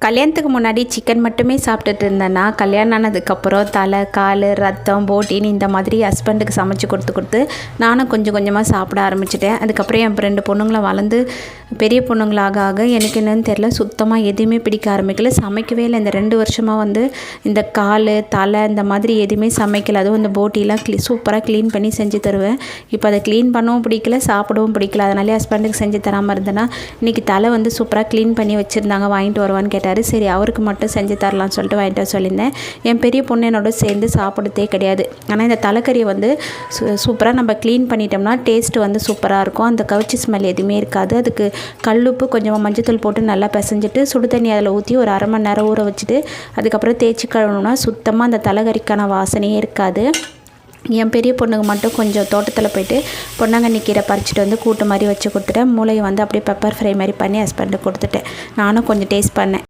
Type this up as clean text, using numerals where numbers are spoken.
கல்யாணத்துக்கு முன்னாடி சிக்கன் மட்டுமே சாப்பிட்டுட்டு இருந்தேன்னா, கல்யாணம் ஆனதுக்கப்புறம் தலை, கால், ரத்தம், போட்டின்னு இந்த மாதிரி ஹஸ்பண்டுக்கு சமைச்சு கொடுத்து நானும் கொஞ்சம் கொஞ்சமாக சாப்பிட ஆரம்பிச்சிட்டேன். அதுக்கப்புறம் என் 2 பொண்ணுங்களும் வளர்ந்து பெரிய பொண்ணுங்களாக ஆக எனக்கு என்னன்னு தெரில, சுத்தமாக எதுவுமே பிடிக்க ஆரம்பிக்கல. சமைக்கவே இல்லை. இந்த 2 வருஷமாக இந்த கால், தலை இந்த மாதிரி எதுவுமே சமைக்கல. அதுவும் இந்த போட்டிலாம் சூப்பராக க்ளீன் பண்ணி செஞ்சு தருவேன். இப்போ அதை க்ளீன் பண்ணவும் பிடிக்கல, சாப்பிடவும் பிடிக்கல. அதனாலே ஹஸ்பண்டுக்கு செஞ்சு தராமல் இருந்தேன்னா, இன்றைக்கி தலை சூப்பராக க்ளீன் பண்ணி வச்சுருந்தாங்க, வாங்கிட்டு வருவான்னு கேட்டார். சரி அவருக்கு மட்டும் செஞ்சு தரலாம்னு சொல்லிட்டு வாங்கிட்டு வர சொல்லியிருந்தேன். என் பெரிய பொண்ணு என்னோட சேர்ந்து சாப்பிடுறதே கிடையாது. ஆனால் இந்த தலைக்கறியை சூப்பராக நம்ம க்ளீன் பண்ணிட்டோம்னா டேஸ்ட்டு சூப்பராக இருக்கும். அந்த கவுச்சி ஸ்மெல் எதுவுமே இருக்காது. அதுக்கு கல்லுப்பு கொஞ்சமாக மஞ்சத்தூள் போட்டு நல்லா பிசைஞ்சிட்டு சுடு தண்ணி அதில் ஊற்றி ஒரு அரை மணி நேரம் ஊற வச்சுட்டு அதுக்கப்புறம் தேய்ச்சி கழுவுனா சுத்தமாக அந்த தலைக்கறிக்கான வாசனையே இருக்காது. என் பெரிய பொண்ணுக்கு மட்டும் கொஞ்சம் தோட்டத்தில் போய்ட்டு பொன்னாங்கண்ணி கீரை பறிச்சிட்டு கூட்டு மாதிரி வச்சு கொடுத்துட்டேன். மூளையை அப்படியே பெப்பர் ஃப்ரை மாதிரி பண்ணி ஹஸ்பண்டுக்கு கொடுத்துட்டேன். நானும் கொஞ்சம் டேஸ்ட் பண்ணேன்.